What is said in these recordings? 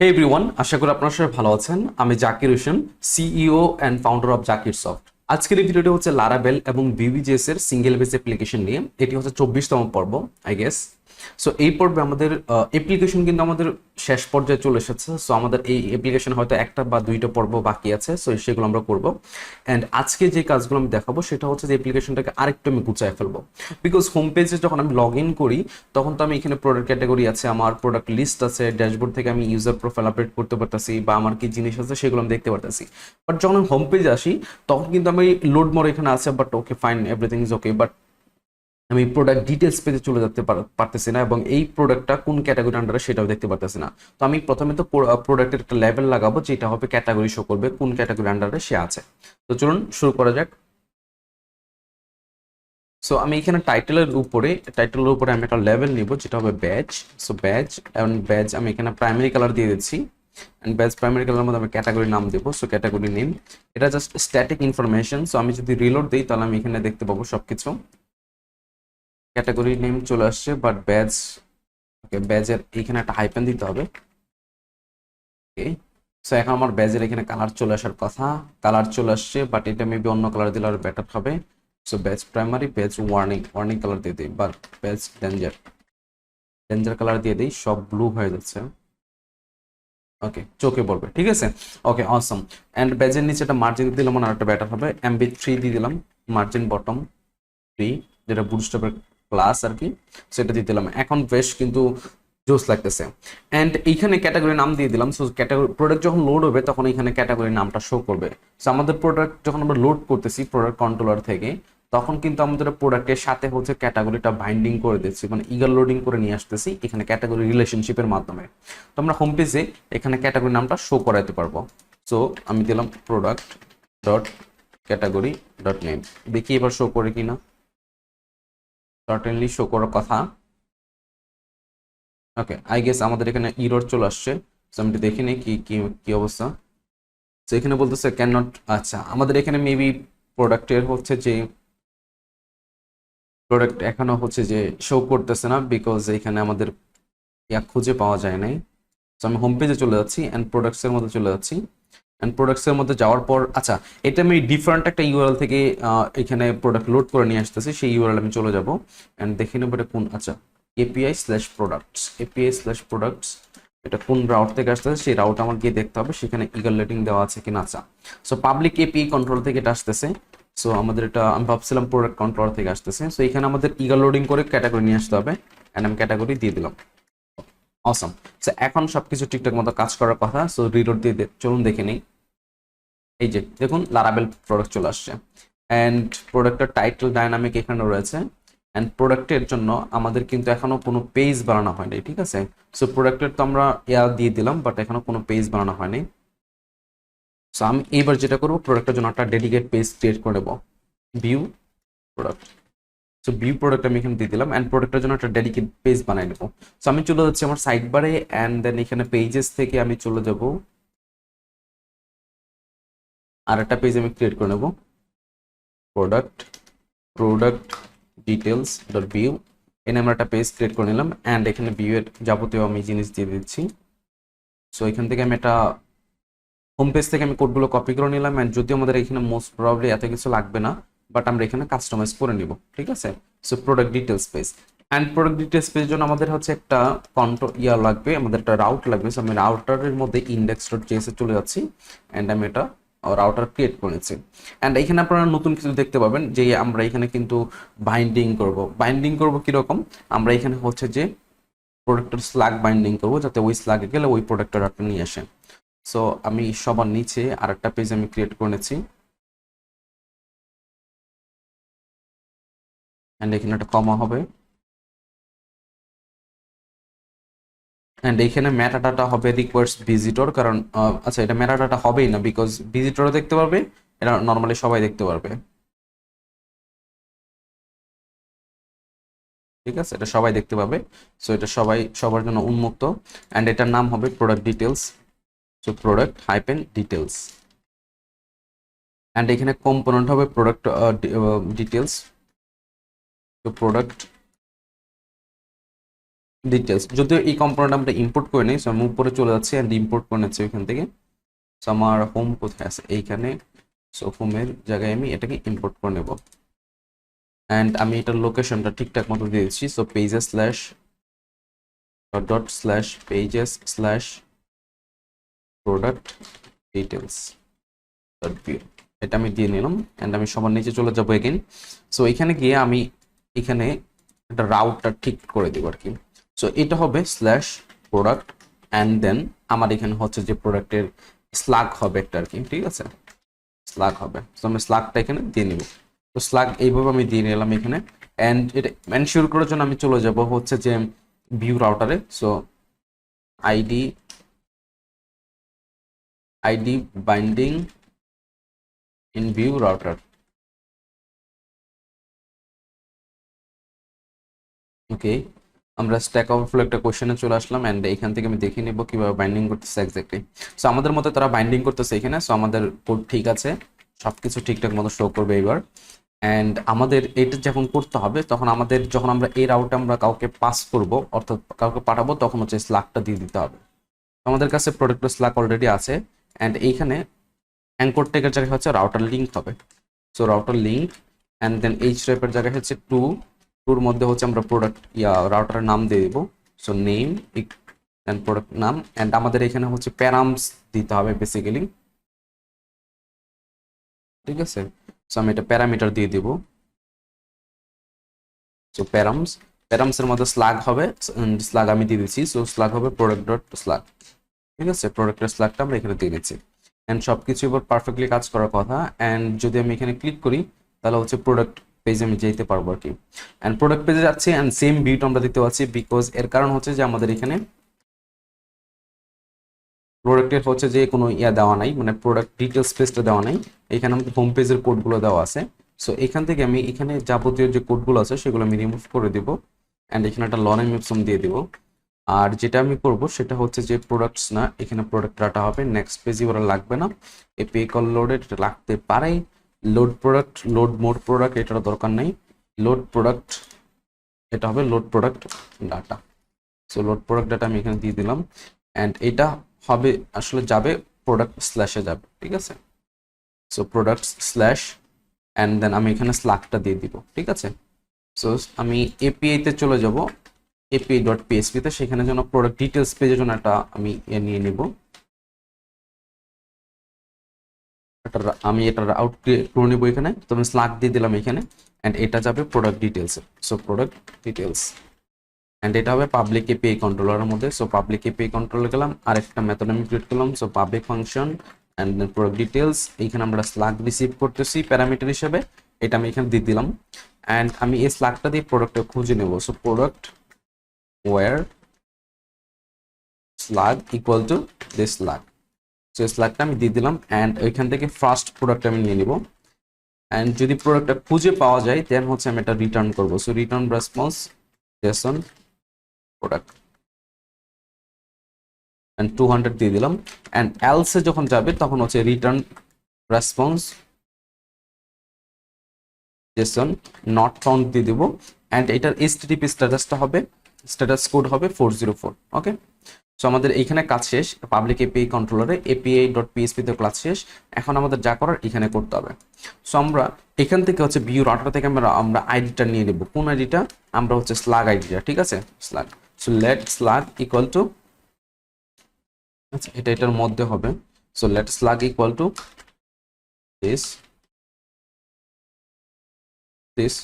হে everyone, আশা করি আপনারা সবাই ভালো আছেন। আমি Zakir Hossain, CEO and founder of Zakir soft. আজকের এই ভিডিওটি হচ্ছে লারাবেল এবং ভিভিজেএস এর সিঙ্গেল বেস অ্যাপ্লিকেশন নিয়ে। এটি হচ্ছে 24তম পর্ব, আই গেস। সো এই পর্বে আমাদের অ্যাপ্লিকেশন কিন্তু আমাদের শেষ পর্যায়ে চলে এসেছে। সো আমাদের এই অ্যাপ্লিকেশন হয়তো একটা বা দুইটা পর্ব বাকি আছে, সো সেগুলো আমরা করবো। অ্যান্ড আজকে যে কাজগুলো আমি দেখাবো সেটা হচ্ছে যে অ্যাপ্লিকেশনটাকে আরেকটু আমি গুছায় ফেলবো। বিকজ হোম পেজে যখন আমি লগ ইন করি তখন তো আমি এখানে প্রোডাক্ট ক্যাটাগরি আছে, আমার প্রোডাক্ট লিস্ট আছে, ড্যাশবোর্ড থেকে আমি ইউজার প্রোফাইল আপডেট করতে পারতেছি বা আমার কি জিনিস আছে সেগুলো আমি দেখতে পারতেছি। বাট যখন আমি হোম পেজে আসি তখন কিন্তু আমি লোড মোর এখানে আছে, but okay fine, everything is okay, but আমি প্রোডাক্ট ডিটেলস পেজে চলে যেতে পারতেছি না এবং এই প্রোডাক্টটা কোন ক্যাটাগরি আন্ডারে সেটাও দেখতে পারতেছি না। তো আমি প্রথমে তো প্রোডাক্টের একটা লেভেল লাগাবো যেটা হবে ক্যাটাগরি শো করবে কোন ক্যাটাগরি আন্ডারে সে আছে। তো চলুন শুরু করা যাক। সো আমি এখানে টাইটেলের উপরে আমি একটা লেভেল নিব যেটা হবে ব্যাজ। সো ব্যাজ এবং ব্যাজ আমি এখানে প্রাইমারি কালার দিয়ে দিচ্ছি। অ্যান্ড ব্যাজ প্রাইমারি কালারের মধ্যে আমি ক্যাটাগরি নাম দেবো। সো ক্যাটাগরি নেম, এটা জাস্ট স্ট্যাটিক ইনফরমেশন। সো আমি যদি রিলোড দিই তাহলে আমি এখানে দেখতে পাবো সবকিছু। ক্যাটাগরি নেম চলে আসছে, বাট ব্যাজ, ওকে, ব্যাজের এখানে একটা হাইপেন দিতে হবে। ওকে, সো এখন আমার ব্যাজের এখানে কালার চলে আসার কথা, কালার চলে আসছে, বাট এটা মেবি অন্য কালার দিলে আর বেটার হবে। So badge primary, badge warning, warning colour দিয়ে দিই, বা ব্যাজ ডেঞ্জার, ডেঞ্জার কালার দিয়ে দিই, সব ব্লু হয়ে যাচ্ছে। ওকে, চোখে পড়বে, ঠিক আছে। ওকে, অসম। অ্যান্ড ব্যাজের নিচে একটা মার্জিন দিলাম, মানে আরেকটা বেটার হবে, MB3 দিয়ে দিলাম, মার্জিন বটম 3, যেটা বুটস্ট্র্যাপের ক্লাস আর কি, সেটা দিয়ে দিলাম। এখন বেশ কিন্তু জোস লাগতেছে। অ্যান্ড এইখানে ক্যাটাগরি নাম দিয়ে দিলাম। সো ক্যাটাগরি প্রোডাক্ট যখন লোড হবে তখন এখানে ক্যাটাগরি নামটা শো করবে। সো আমাদের প্রোডাক্ট যখন আমরা লোড করতেছি প্রোডাক্ট কন্ট্রোলার থেকে, তখন কিন্তু আমাদের প্রোডাক্টের সাথে হচ্ছে ক্যাটাগরিটা বাইন্ডিং করে দিচ্ছি, মানে ইগার লোডিং করে নিয়ে আসতেছি এখানে ক্যাটাগরি রিলেশনশিপের মাধ্যমে। তো আমরা হোম পেজে এখানে ক্যাটাগরি নামটা শো করাইতে পারবো। সো আমি দিলাম product dot category dot name, দেখি এবার শো করে কিনা। সার্টেনলি শো করার কথা। ওকে, আই গেস আমাদের এখানে ইরর চলে আসছে। সো আমি দেখি নি কি কি কি অবস্থা। তো এখানে বলতেছে ক্যান নট, আচ্ছা আমাদের এখানে মেবি প্রোডাক্টের হচ্ছে যে প্রোডাক্ট এখনো হচ্ছে যে শো করতেছে না, বিকজ এখানে আমাদের ইয়া খুঁজে পাওয়া যায় নাই। তো আমি হোম পেজে চলে যাচ্ছি অ্যান্ড প্রোডাক্টসের মধ্যে চলে যাচ্ছি। অ্যান্ড প্রোডাক্টসের মধ্যে যাওয়ার পর, আচ্ছা এটা আমি ডিফারেন্ট একটা ইউআরএল থেকে এখানে প্রোডাক্ট লোড করে নিয়ে আসতেছি, সেই ইউআরএল আমি চলে যাব অ্যান্ড দেখে নেবো এটা কোন, আচ্ছা API/products, এটা কোন রাউট থেকে আসতেছে সেই রাউট আমার গিয়ে দেখতে হবে, সেখানে ইগার লেটিং দেওয়া আছে কিনা। আচ্ছা, সো পাবলিক এপিআই কন্ট্রোল থেকে এটা আসতেছে। সো আমাদের এটা, আমি ভাবছিলাম প্রোডাক্ট কন্ট্রোলার থেকে আসতেছে। সো এখানে আমাদের ইগার লোডিং করে ক্যাটাগরি নিয়ে আসতে হবে অ্যান্ড আমি ক্যাটাগরি দিয়ে দিলাম। অসম। সো এখন সবকিছু ঠিকঠাক মতো কাজ করার কথা। সো রিলোড দিয়ে চলুন দেখে নিই। এই যে দেখুন লারাবেল প্রোডাক্ট চলে আসছে অ্যান্ড প্রোডাক্টের টাইটেল ডাইনামিক এখানে রয়েছে। অ্যান্ড প্রোডাক্টের জন্য আমাদের কিন্তু এখনো কোনো পেজ বানানো হয়নি, ঠিক আছে। সো প্রোডাক্টের তো আমরা ইয়া দিয়ে দিলাম, বাট এখনো কোনো পেজ বানানো হয়নি। সো আমি এইবার যেটা করবো, প্রোডাক্টের জন্য একটা ডেডিকেট পেজ ক্রিয়েট করে দেবো, view product. So view product আমি এখানে দিয়ে দিলাম অ্যান্ড প্রোডাক্টের জন্য একটা ডেডিকেট পেজ বানাই নেবো। সো আমি চলে যাচ্ছি আমার সাইড বারে অ্যান্ড দেন এখানে পেজেস থেকে আমি চলে যাব, আর একটা পেজ আমি ক্রিয়েট করে নেবো, product product details dot view. এনে আমরা একটা পেজ ক্রিয়েট করে নিলাম অ্যান্ড এখানে ভিউ এর যাবতীয় আমি জিনিস দিয়ে দিচ্ছি। সো এখান থেকে আমি একটা হোম পেজ থেকে আমি কোডগুলো কপি করে নিলাম অ্যান্ড যদিও আমাদের এখানে মোস্ট প্রবাবলি এত কিছু লাগবে না, বাট আমরা এখানে কাস্টমাইজ করে নিব, ঠিক আছে। So product details page and product details page জন্য আমাদের হচ্ছে একটা লাগবে, আমাদের একটা রাউট লাগবে। সো আমি রাউটারের মধ্যে ইন্ডেক্স ডট জেএস এ চলে যাচ্ছি অ্যান্ড আমি এটা রাউটার ক্রিয়েট করে নিচ্ছি। অ্যান্ড এখানে আপনারা নতুন কিছু দেখতে পাবেন যে আমরা এখানে কিন্তু বাইন্ডিং করব কিরকম, আমরা এখানে হচ্ছে যে প্রোডাক্টের স্ল্যাগ বাইন্ডিং করবো যাতে ওই স্ল্যাগে গেলে ওই প্রোডাক্টের একটা নিয়ে আসে। সো আমি সবার নিচে আরেকটা পেজ আমি ক্রিয়েট করে নিচ্ছি অ্যান্ড এখানে একটা কমা হবে অ্যান্ড এখানে মেটাডাটা হবে রিকোয়ার্ডস ভিজিটর, কারণ আচ্ছা এটা মেটাডাটা হবেই না, বিকজ ভিজিটরও দেখতে পারবে, এটা নর্মালি সবাই দেখতে পারবে, ঠিক আছে, এটা সবাই দেখতে পাবে। সো এটা সবার জন্য উন্মুক্ত অ্যান্ড এটার নাম হবে product details. So product hyphen details and এখানে কম্পোনেন্ট হবে প্রোডাক্ট ডিটেলস। তো প্রোডাক্ট ডিটেলস, যদিও এই কম্পোনেন্ট আমরা ইম্পোর্ট করে নিই, সো আমি উপরে চলে যাচ্ছি অ্যান্ড ইম্পোর্ট করে নিচ্ছি ওইখান থেকে। সো আমার হোম কোথায় আছে, এইখানে। সো হোমের জায়গায় আমি এটাকে ইম্পোর্ট করে নেব অ্যান্ড আমি এটার লোকেশনটা ঠিকঠাক মতো দিয়ে দিচ্ছি। So pages slash dot slash pages slash product details dot view, এটা আমি দিয়ে নিলাম অ্যান্ড আমি সবার নিচে চলে যাবো এগেন। সো এখানে গিয়ে আমি এখানে একটা রাউটটা ঠিক করে দেবো আর কি। সো এটা হবে স্ল্যাশ প্রোডাক্ট অ্যান্ড দেন আমার এখানে হচ্ছে যে প্রোডাক্টের স্লাগ হবে একটা আর কি, ঠিক আছে, স্লাগ হবে। সো আমি স্লাগটা এখানে দিয়ে নিব। তো স্লাগ এইভাবে আমি দিয়ে নিলাম এখানে অ্যান্ড এটা এনশিওর করার জন্য আমি চলে যাব হচ্ছে যে ভিউ রাউটারে। So ID ID binding in view router, okay. আমরা স্ট্যাক ওভারফ্লো একটা কোশ্চেনে চলে আসলাম অ্যান্ড এখান থেকে আমি দেখে নেব কিভাবে বাইন্ডিং করতেছে এক্স্যাক্টলি। সো আমাদের মতো তারা বাইন্ডিং করতেছে এখানে। সো আমাদের কোড ঠিক আছে, সব কিছু ঠিকঠাক মতো শো করবে এবার। অ্যান্ড আমাদের এটা যখন করতে হবে তখন আমাদের যখন আমরা এই রাউটে আমরা কাউকে পাস করব অর্থাৎ কাউকে পাঠাবো তখন হচ্ছে স্ল্যাকটা দিয়ে দিতে হবে। আমাদের কাছে প্রোডাক্টের স্ল্যাক অলরেডি আছে অ্যান্ড এইখানে অ্যাঙ্কর টেকের জায়গায় হচ্ছে রাউটার লিঙ্ক হবে। So router link and then H টাইপের জায়গায় হচ্ছে টুর মধ্যে হচ্ছে আমরা প্রোডাক্ট রাউটারের নাম দিয়ে দেবো। সো নেম অ্যান্ড প্রোডাক্ট নাম অ্যান্ড আমাদের এখানে হচ্ছে প্যারামস দিতে হবে বেসিক্যালি, ঠিক আছে। সো আমি এটা প্যারামিটার দিয়ে দিব। সো প্যারামসের মধ্যে স্ল্যাগ হবে, স্ল্যাগ আমি দিয়ে দিচ্ছি। সো স্ল্যাগ হবে প্রোডাক্ট ডট স্ল্যাগ, ঠিক আছে। প্রোডাক্টের স্ল্যাগটা আমরা এখানে দিয়ে দিচ্ছি অ্যান্ড সব কিছু এবার পারফেক্টলি কাজ করার কথা। অ্যান্ড যদি আমি এখানে ক্লিক করি তাহলে হচ্ছে প্রোডাক্ট পেজে আমি যেতে পারবো আর কি। অ্যান্ড প্রোডাক্ট পেজে যাচ্ছি অ্যান্ড সেম ভিউট আমরা দিতে পারছি বিকজ এর কারণ হচ্ছে যে আমাদের এখানে প্রোডাক্টের হচ্ছে যে কোনো দেওয়া নাই, মানে প্রোডাক্ট ডিটেলস পেজটা দেওয়া নাই, এখানে আমাদের হোম পেজের কোডগুলো দেওয়া আছে। সো এখান থেকে আমি এখানে যাবতীয় যে কোডগুলো আছে সেগুলো আমি রিমুভ করে দিব অ্যান্ড এখানে একটা লরেন মিপসম দিয়ে দিব। আর যেটা আমি করব সেটা হচ্ছে যে প্রোডাক্টস না, এখানে প্রোডাক্ট ডাটা হবে, নেক্সট পেজে ওরা লাগবে না। এপিআই কল লোডেড এটা লাগতে পারে, load product load mode product এটার দরকার নেই, লোড প্রোডাক্ট এটা হবে load product data. So load product data আমি এখানে দিয়ে দিলাম অ্যান্ড এটা হবে আসলে যাবে প্রোডাক্ট স্ল্যাশে যাবে, ঠিক আছে। So product slash and then আমি এখানে স্ল্যাকটা দিয়ে দিব, ঠিক আছে। সো আমি এপিআইতে চলে যাব, এপিআই ডট পিএসপিতে, সেখানে যেন প্রোডাক্ট ডিটেলস পেজের জন্য একটা আমি নিয়ে নিব। আমি এটা আউট করে নিব এখানে। তো আমি স্ল্যাক দিয়ে দিলাম এখানে অ্যান্ড এটা যাবে প্রোডাক্ট ডিটেলসে। সো প্রোডাক্ট ডিটেলস অ্যান্ড এটা হবে পাবলিক এপিআই কন্ট্রোলারের মধ্যে। সো পাবলিক এপিআই কন্ট্রোলার গেলাম, আর একটা মেথড আমি ক্রিয়েট করলাম। So public function and then product details, এইখানে আমরা স্ল্যাক রিসিভ করতেছি প্যারামিটার হিসেবে, এটা আমি এখানে দিয়ে দিলাম অ্যান্ড আমি এই স্ল্যাকটা দিয়ে প্রোডাক্টটা খুঁজে নেব। So product where slug equal to this slug. So স্ল্যাগটা আমি দিয়ে দিলাম অ্যান্ড ওইখান থেকে ফার্স্ট প্রোডাক্ট আমি নিয়ে নিব অ্যান্ড যদি প্রোডাক্টটা খুঁজে পাওয়া যায় দেন হচ্ছে আমি এটা রিটার্ন করবো। So return response Jason product and 200 দিয়ে দিলাম অ্যান্ড এলসে যখন যাবে তখন হচ্ছে return response Jason not found দিয়ে দিব অ্যান্ড এটার এইচটিটিপি স্ট্যাটাসটা হবে, স্ট্যাটাস কোড হবে 404। ওকে, সো আমাদের এইখানে কাজ শেষ, পাবলিক এপিআই কন্ট্রোলারে এপিআই ডট পিএসপি তে ক্লাস শেষ। এখন আমাদের যা করার এখানে করতে হবে। সো আমরা এখান থেকে হচ্ছে ভিউ রাউটার থেকে আমরা আইডিটা নিয়ে নেব। কোন আইডিটা? আমরা হচ্ছে স্ল্যাগ আইডিটা, ঠিক আছে, slug. So let slug equal to, আচ্ছা এটা এটার মধ্যে হবে। So let slug equal to this this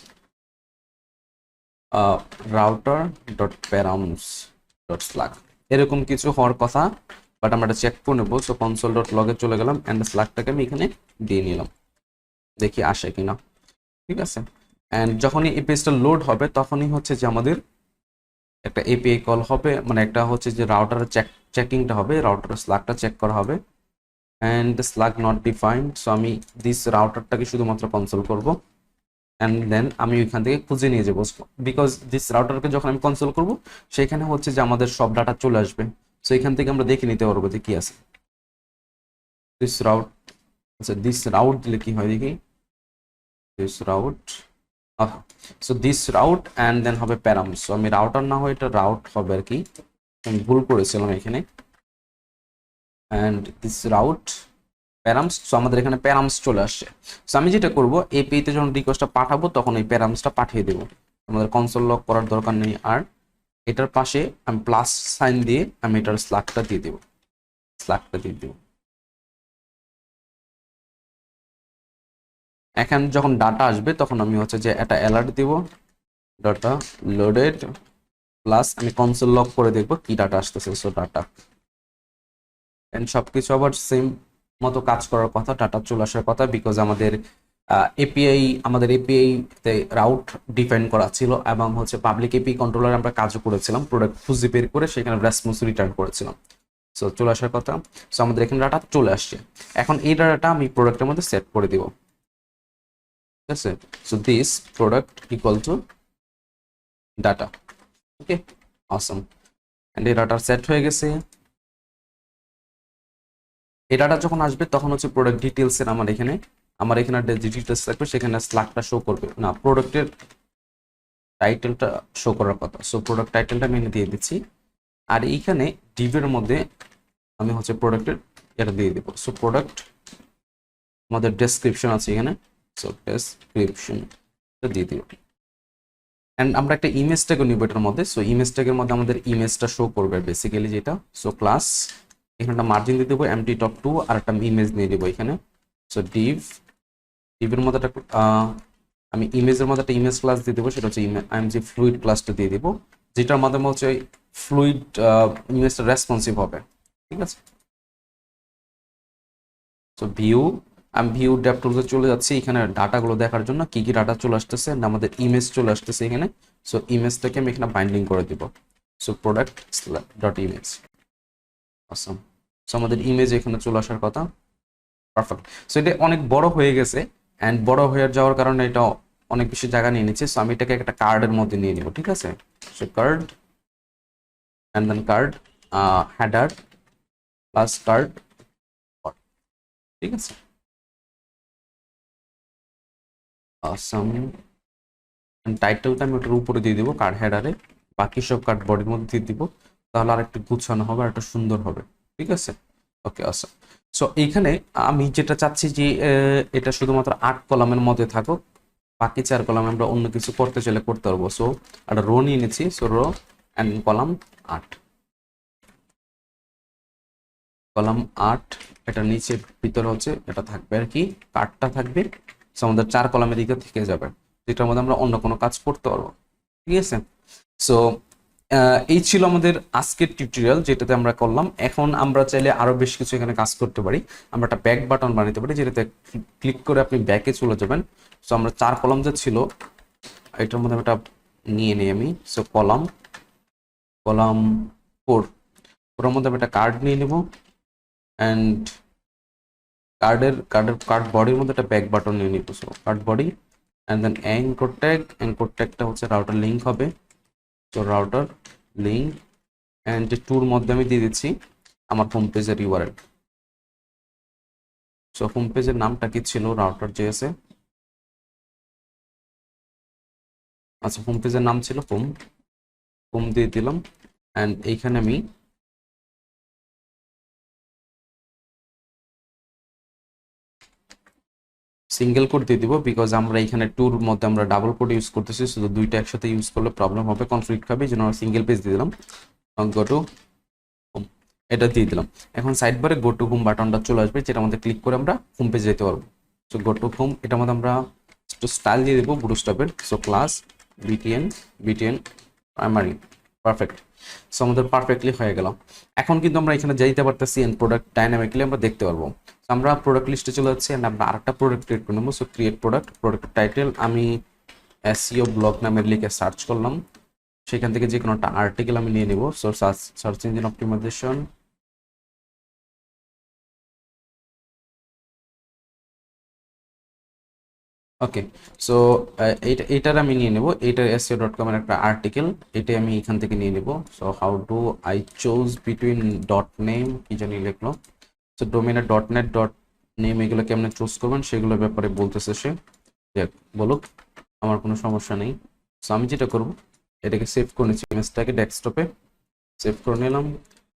router dot params dot slug, এরকম কিছু হওয়ার কথা, বাট আমরা এটা চেক করে নেবো। সো কনসোল ডট লগে চলে গেলাম অ্যান্ড স্ল্যাগটাকে আমি এখানে দিয়ে নিলাম, দেখি আসে কিনা, ঠিক আছে। অ্যান্ড যখনই এই পেজটা লোড হবে তখনই হচ্ছে যে আমাদের একটা এপিআই কল হবে, মানে একটা হচ্ছে যে রাউটারের চেকিংটা হবে, রাউটারের স্ল্যাগটা চেক করা হবে and slug not defined. So আমি দিস রাউটারটাকে শুধুমাত্র কনসোল করব অ্যান্ড দেন আমি ওইখান থেকে খুঁজে নিয়ে যাবো, বিকজ দিস রাউটারকে যখন আমি কনসোল করব সেখানে হচ্ছে যে আমাদের সব ডাটা চলে আসবে। সো এখান থেকে আমরা দেখে নিতে পারবো যে কি আছে। দিস রাউট, আচ্ছা দিস রাউট দিলে কি হয় দেখি, this route okay, so this route and then হবে প্যারাম। সো আমি রাউটার না হয় এটা রাউট হবে আর কি, আমি ভুল করেছিলাম এখানে। And this route params, so আমাদের এখানে প্যারামস চলে আসছে। সো আমি যেটা করবো, এপিআইতে যখন রিকোয়েস্টটা পাঠাবো তখন এই প্যারামসটা পাঠিয়ে দেবো, আমাদের কনসোল লক করার দরকার নেই। আর এটার পাশে আমি প্লাস সাইন দিয়ে আমি এটার স্ল্যাগটা দিয়ে দেবো, স্ল্যাগটা দিয়ে দেবো। এখন যখন ডাটা আসবে তখন আমি হচ্ছে যে একটা অ্যালার্ট দিব, ডাটা লোডেড, প্লাস আমি কনসোল লক করে দেখবো কি ডাটা আসতেছে। সো ডাটা এন্ড সবকিছু আবার সেম মতো কাজ করার কথা, ডাটা চলে আসার কথা, বিকজ আমাদের এপিআই, আমাদের এপিআই তে রাউট ডিফাইন করা ছিল এবং হচ্ছে পাবলিক এপিআই কন্ট্রোলার আমরা কাজও করেছিলাম, প্রোডাক্ট খুঁজে বের করে সেখানে রেসপন্স রিটার্ন করেছিলাম। সো চলে আসার কথা। সো আমাদের এখানে ডাটা চলে আসছে। এখন এই ডাটাটা আমি প্রোডাক্টের মধ্যে সেট করে দিব, ঠিক আছে। So this product equal to data. Okay, awesome. And এই ডাটা সেট হয়ে গেছে। এই ডাটা যখন আসবে তখন হচ্ছে প্রোডাক্ট ডিটেলস এর আমার এখানে যে ডিটেলস থাকবে সেখানে স্ল্যাগটা শো করবে না, প্রোডাক্টের টাইটেলটা শো করার কথা। সো প্রোডাক্ট টাইটেলটা আমি এনে দিয়ে দিচ্ছি। আর এইখানে ডিভের মধ্যে আমি হচ্ছে প্রোডাক্টের এটা দিয়ে দেবো। সো প্রোডাক্ট, আমাদের ডেসক্রিপশন আছে এখানে, সো ডেসক্রিপশন দিয়ে দিব। অ্যান্ড আমরা একটা ইমেজ ট্যাগও নিব এটার মধ্যে। সো ইমেজ ট্যাগের মধ্যে আমাদের ইমেজটা শো করবে বেসিক্যালি যেটা। সো ক্লাস, এখানে একটা মার্জিন দিয়ে দেবো এমটি টপ 2, আর একটা ইমেজ নিয়ে দেবো এখানে। সো ডিভের মধ্যে একটা আমি ইমেজের মধ্যে একটা ইমেজ ক্লাস দিয়ে দেবো, সেটা হচ্ছে আইএমজি ফ্লুইড ক্লাসটা দিয়ে দিব, যেটার মাধ্যমে হচ্ছে ফ্লুইড ইমেজটা রেসপন্সিভ হবে, ঠিক আছে। সো ভিউ, আমি ভিউ ডেপ টুলসে চলে যাচ্ছি এখানে ডাটাগুলো দেখার জন্য, কি কি ডাটা চলে আসতেছে, আমাদের ইমেজ চলে আসতেছে এখানে। সো ইমেজটাকে আমি এখানে বাইন্ডিং করে দিব। সো প্রোডাক্ট ডট ইমেজ, অসম। সো আমাদের ইমেজ এখানে চলে আসার কথা, পারফেক্ট। সো এটা অনেক বড় হয়ে গেছে, অ্যান্ড বড় হয়ে যাওয়ার কারণে এটা অনেক বেশি জায়গা নিয়ে নিচ্ছে। সো আমি এটাকে একটা কার্ডের মধ্যে নিয়ে নিব, ঠিক আছে। So card and then card header plus card, ঠিক আছে, অসম। টাইটেলটা আমি ওটার উপরে দিয়ে দিব কার্ড হেডারে, বাকি সব কার্ড বডির মধ্যে দিয়ে দিব, তাহলে আর একটু গুছানো হবে আর একটু সুন্দর হবে, ঠিক আছে। ওকে, আচ্ছা। সো এইখানে আমি যেটা চাচ্ছি যে এটা শুধুমাত্র 8 কলামের মধ্যে থাকুক, বাকি 4 কলামে আমরা অন্য কিছু করতে চাইলে করতে পারবো। সো একটা রো নিয়ে নিচ্ছি, so rho and column 8, column 8, এটা নিচে ভিতরে হচ্ছে এটা থাকবে আর কি, কার্ডটা থাকবে। সো আমাদের 4 কলামের দিকে থেকে যাবে, যেটার মধ্যে আমরা অন্য কোনো কাজ করতে পারবো, ঠিক আছে। সো এই ছিল আমাদের আজকের টিউটোরিয়াল, যেটাতে আমরা করলাম। এখন আমরা চাইলে আরো বেশ কিছু এখানে কাজ করতে পারি। আমরা একটা ব্যাক বাটন বানাতে পারি, যেটাতে ক্লিক করে আপনি ব্যাকে চলে যাবেন। সো আমরা 4 কলাম যে ছিল এটার মধ্যে একটা নিয়ে নিই আমি। সো কলাম 4, ওর মধ্যে আমি একটা কার্ড নিয়ে নেব, অ্যান্ড কার্ড বডির মধ্যে একটা ব্যাক বাটন নিয়ে নিব। So card body and then anchor ট্যাগটা হচ্ছে রাউটার লিঙ্ক হবে। সো রাউটার লিঙ্ক অ্যান্ড টুর মধ্যে আমি দিয়ে দিচ্ছি আমার হোম পেজের ইউআরএল। সো হোম পেজের নামটা কি ছিল, রাউটার জেএসএ, আচ্ছা হোম পেজের নাম ছিল হোম দিয়ে দিলাম। অ্যান্ড এইখানে আমি সিঙ্গেল কোড দিয়ে দিব, বিকজ আমরা এখানে টুর মধ্যে আমরা ডাবল কোড ইউজ করতেছি, শুধু দুইটা একসাথে ইউজ করলে প্রবলেম হবে, কনফ্লিক্ট হবে, এই জন্য আমরা সিঙ্গেল পেজ দিয়ে দিলাম। গো টু হোম, এটা দিয়ে দিলাম। এখন সাইড বারে গো টু হোম বাটনটা চলে আসবে, যেটা আমাদের ক্লিক করে আমরা হোম পেজে যেতে পারবো। সো গো টু হোম, এটার মধ্যে আমরা একটু স্টাইল দিয়ে দেবো বুটস্ট্র্যাপের। So class BTN primary, perfect. So আমাদের পারফেক্টলি হয়ে গেল। এখন কিন্তু আমরা এখানে যাইতে পারতেছি এন্ড প্রোডাক্ট ডাইনামিকলি আমরা দেখতে পারবো। আমরা প্রোডাক্ট লিস্টে চলে যাচ্ছি, এন্ড আমরা আরেকটা প্রোডাক্ট ক্রিয়েট করে নেবো। সো ক্রিয়েট প্রোডাক্ট টাইটেল আমি এসইও ব্লগ নামের লিখে সার্চ করলাম, সেখান থেকে যে কোনো একটা আর্টিকেল আমি নিয়ে নেব। সো সার্চ ইঞ্জিন অপটিমাইজেশন, ওকে। সো এইটার আমি নিয়ে নেব, এইটার seo.com এর একটা আর্টিকেল, এটাই আমি এখান থেকে নিয়ে নেব। So how do I choose between dot name, কি জানি লিখলো। সো ডোমেনের ডট নেট ডট নেম, এগুলো কেমনে চুজ করবেন সেগুলোর ব্যাপারে বলতেছে সে, বলুক। আমার কোনো সমস্যা নেই। সো আমি যেটা করব, এটাকে সেভ করে নিচ্ছি, ইমেজটাকে ডেস্কটপে সেভ করে নিলাম,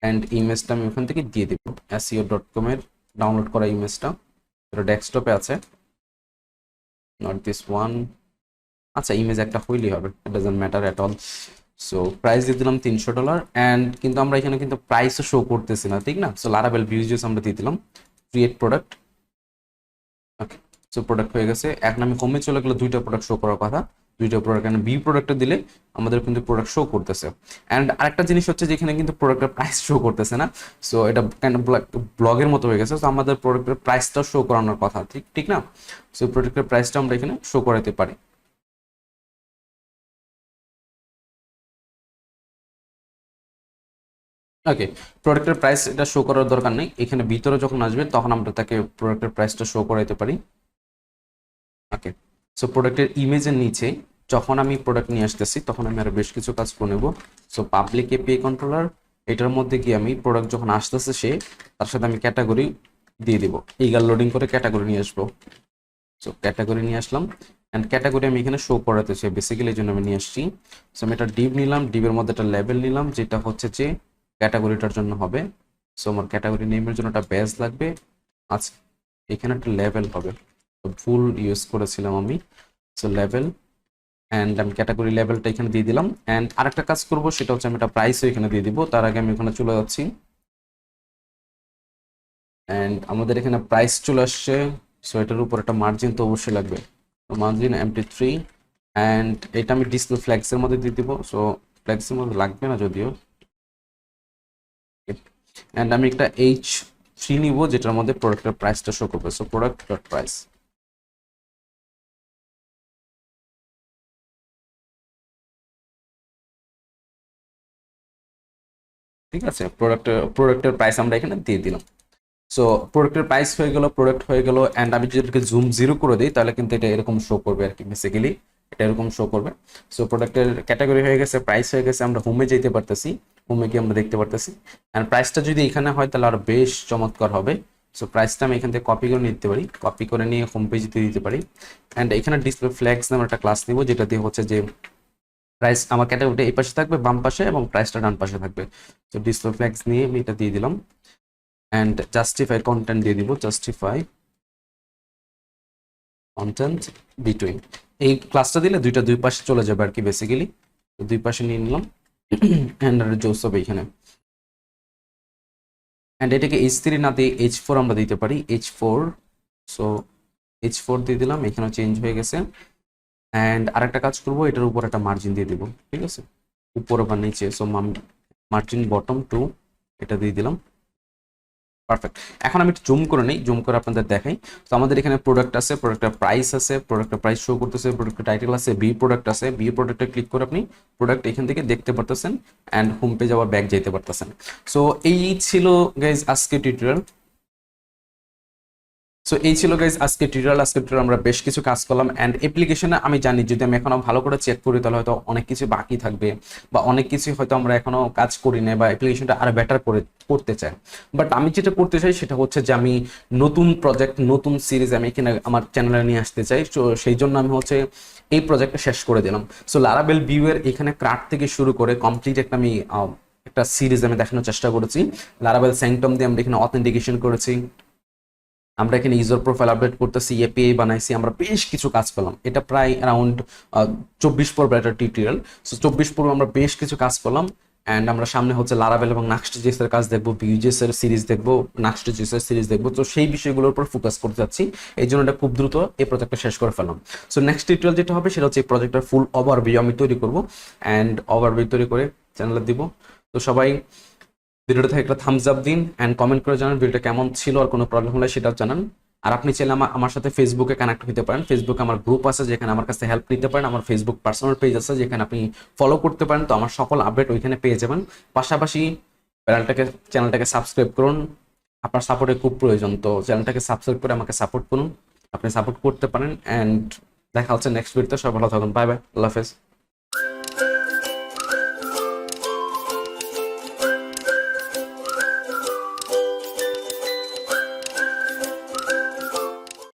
অ্যান্ড ইমেজটা আমি ওখান থেকে দিয়ে দিব, seo.com এর ডাউনলোড করা ইমেজটা, এটা ডেস্কটপে আছে, নট দিস ওয়ান। আচ্ছা, ইমেজ একটা হইলেই হবে, it doesn't matter at all. So price দিয়ে দিলাম $300, অ্যান্ড কিন্তু আমরা এখানে কিন্তু প্রাইসও শো করতেছি না, ঠিক না? সো লারাবেল ভিউজেস আমরা দিয়ে দিলাম, ক্রিয়েট প্রোডাক্ট। ওকে, সো প্রোডাক্ট হয়ে গেছে। এখন আমি হোমে চলে গেলে দুইটা প্রোডাক্ট শো করার কথা, দুইটা প্রোডাক্ট, এখানে বি প্রোডাক্টটা দিলে আমাদের কিন্তু প্রোডাক্ট শো করতেছে। অ্যান্ড আরেকটা জিনিস হচ্ছে যে এখানে কিন্তু প্রোডাক্টের প্রাইস শো করতেছে না, সো এটা কাইন্ড অফ ব্লগের মতো হয়ে গেছে। সো আমাদের প্রোডাক্টের প্রাইসটা শো করানোর কথা, ঠিক ঠিক না? সো প্রোডাক্টের প্রাইসটা আমরা এখানে শো করাতে পারি। ওকে, প্রোডাক্টের প্রাইস এটা শো করার দরকার নেই, এখানে ভিতরে যখন আসবে তখন আমরা তাকে প্রোডাক্টের প্রাইসটা শো করাইতে পারি। ওকে, সো প্রোডাক্টের ইমেজের নিচে যখন আমি প্রোডাক্ট নিয়ে আসতেছি তখন আমি আরো বেশ কিছু কাজ করে নেব। সো পাবলিক এপিআই কন্ট্রোলার, এটার মধ্যে গিয়ে আমি প্রোডাক্ট যখন আসতেছে সে, তার সাথে আমি ক্যাটাগরি দিয়ে দিব, ইগার লোডিং করে ক্যাটাগরি নিয়ে আসবো। সো ক্যাটাগরি নিয়ে আসলাম, অ্যান্ড ক্যাটাগরি আমি এখানে শো করাতে চাই বেসিক্যালি, এই জন্য আমি নিয়ে আসছি। সো আমি একটা ডিভ নিলাম, ডিভের মধ্যে একটা লেবেল নিলাম যেটা হচ্ছে যে ক্যাটাগরিটার জন্য হবে। সো আমার ক্যাটাগরি নেমের জন্য একটা ব্যাজ লাগবে। আচ্ছা, এখানে একটা লেভেল হবে, ভুল ইউজ করেছিলাম আমি। সো লেভেল, অ্যান্ড আমি ক্যাটাগরি লেভেলটা এখানে দিয়ে দিলাম। অ্যান্ড আরেকটা কাজ করব, সেটা হচ্ছে আমি একটা প্রাইসও এখানে দিয়ে দিব। তার আগে আমি ওখানে চলে যাচ্ছি, অ্যান্ড আমাদের এখানে প্রাইস চলে আসছে। সো এটার উপর একটা মার্জিন তো অবশ্যই লাগবে, মার্জিন MT3, অ্যান্ড এটা আমি ডিসপ্লে ফ্ল্যাক্সের মধ্যে দিয়ে দিব। সো ফ্ল্যাক্সের মধ্যে লাগবে না যদিও, অ্যান্ড আমি একটা H3 নিব যেটার মধ্যে প্রোডাক্টের প্রাইসটা শো করবে। সো প্রোডাক্ট ডট প্রাইস, ঠিক আছে? প্রোডাক্টের প্রাইস আমরা এখানে দিয়ে দিলাম। সো প্রোডাক্টের প্রাইস হয়ে গেল, প্রোডাক্ট হয়ে গেল, অ্যান্ড আমি যদি এটাকে জুম 0 করে দিই তাহলে কিন্তু এটা এরকম শো করবে আর কি, বেসিক্যালি এটা এরকম শো করবে। সো প্রোডাক্টের ক্যাটাগরি হয়ে গেছে, প্রাইস হয়ে গেছে, আমরা হোমে যেতে পারতেছি, হোমে গিয়ে আমরা দেখতে পারতেছি। অ্যান্ড প্রাইসটা যদি এখানে হয় তাহলে আরো বেশ চমৎকার হবে। সো প্রাইসটা আমি এখান থেকে কপি করে নিতে পারি, কপি করে নিয়ে হোম পেজে দিতে পারি। অ্যান্ড এখানে ডিসপ্লে ফ্ল্যাক্স নামে একটা ক্লাস নিব যেটা দিয়ে হচ্ছে যে প্রাইস আমার ক্যাটাগরিটা এই পাশে থাকবে বাম পাশে, এবং প্রাইসটা ডান পাশে থাকবে। তো ডিসপ্লে ফ্ল্যাক্স নিয়ে আমি এটা দিয়ে দিলাম, অ্যান্ড জাস্টিফাই কন্টেন্ট দিয়ে দিব, জাস্টিফাই কন্টেন্ট বিটুইন। এই ক্লাসটা দিলে দুইটা দুই পাশে চলে যাবে আর কি, বেসিক্যালি দুই পাশে নিয়ে নিলাম। অ্যান্ড জোস হবে এখানে, অ্যান্ড এটাকে H3 না দিয়ে H4 আমরা দিতে পারি, H4। সো H4 দিয়ে দিলাম, এখানে চেঞ্জ হয়ে গেছে। অ্যান্ড আরেকটা কাজ করবো, এটার উপর একটা মার্জিন দিয়ে দিব, ঠিক আছে, উপরে বা নিচে। সো মার্জিন বটম 2 এটা দিয়ে দিলাম, পারফেক্ট। এখন আমি একটু জুম করে নিই, জুম করে আপনাদের দেখাই। তো আমাদের এখানে প্রোডাক্ট আছে, প্রোডাক্টের প্রাইস আছে, প্রোডাক্টের প্রাইস শো করতেছে, প্রোডাক্টের টাইটেল আছে, বি প্রোডাক্ট আছে, বি প্রোডাক্টে ক্লিক করে আপনি প্রোডাক্ট এখান থেকে দেখতে পারতেছেন, অ্যান্ড হোম পেজ আবার ব্যাক যেতে পারতেছেন। সো এই ছিল গাইজ আজকে টিউটোরিয়াল। সো এই ছিল গাইজ আজকে টিউটোরিয়াল। আজকে টিউটোরিয়াল আমরা বেশ কিছু কাজ করলাম, অ্যান্ড অ্যাপ্লিকেশনে আমি জানি যদি আমি এখনো ভালো করে চেক করি তাহলে হয়তো অনেক কিছু বাকি থাকবে, বা অনেক কিছু হয়তো আমরা এখনো কাজ করি না, বা অ্যাপ্লিকেশনটা আরো বেটার করে করতে চাই। বাট আমি যেটা করতে চাই সেটা হচ্ছে যে আমি নতুন প্রজেক্ট, নতুন সিরিজ আমি এখানে আমার চ্যানেলে নিয়ে আসতে চাই। তো সেই জন্য আমি হচ্ছে এই প্রজেক্টটা শেষ করে দিলাম। সো লারাবেল ভিউ এর এখানে ক্রাফট থেকে শুরু করে কমপ্লিট একটা আমি একটা সিরিজ আমি দেখানোর চেষ্টা করেছি। লারাবেল স্যাংটম দিয়ে আমরা এখানে অথেন্টিকেশন করেছি, আমরা এখানে ইউজার প্রোফাইল আপডেট করতেছি, এপিআই বানাইছি, আমরা বেশ কিছু কাজ করলাম। এটা প্রায় অ্যারাউন্ড 24 পর্ব একটা টিউটোরিয়াল। সো 24 পর্ব আমরা বেশ কিছু কাজ করলাম, অ্যান্ড আমরা সামনে হচ্ছে লারাবেল এবং নাক্সট.js এর কাজ দেখবো, ভিউজেস এর সিরিজ দেখবো, নাক্সট.js এর সিরিজ দেখবো। তো সেই বিষয়গুলোর উপর ফোকাস করতে যাচ্ছি, এই জন্য এটা খুব দ্রুত এই প্রজেক্টটা শেষ করে ফেললাম। সো নেক্সট টিউটোরিয়াল যেটা হবে সেটা হচ্ছে এই প্রজেক্টের ফুল ওভারভিউ আমি তৈরি করবো, অ্যান্ড ওভারভিউ তৈরি করে চ্যানেলে দিব। তো সবাই ভিডিওটা থেকে একটা থামস আপ দিন, অ্যান্ড কমেন্ট করে জানান ভিডিওটা কেমন ছিল, আর কোনো প্রবলেম হলে সেটাও জানান। আর আপনি চাইলে আমার সাথে ফেসবুকে কানেক্ট হতে পারেন, ফেসবুকে আমার গ্রুপ আছে যেখানে আমার কাছে হেল্প নিতে পারেন, আমার ফেসবুক পার্সোনাল পেজ আছে যেখানে আপনি ফলো করতে পারেন। তো আমার সকল আপডেট ওইখানে পেয়ে যাবেন। পাশাপাশি চ্যানেলটাকে সাবস্ক্রাইব করুন, আপনার সাপোর্টের খুব প্রয়োজন। তো চ্যানেলটাকে সাবস্ক্রাইব করে আমাকে সাপোর্ট করুন, আপনি সাপোর্ট করতে পারেন। অ্যান্ড দেখা হচ্ছে নেক্সট ভিডিওতে। সবাই ভালো থাকুন, বাই বাই, আল্লাহ হাফেজ।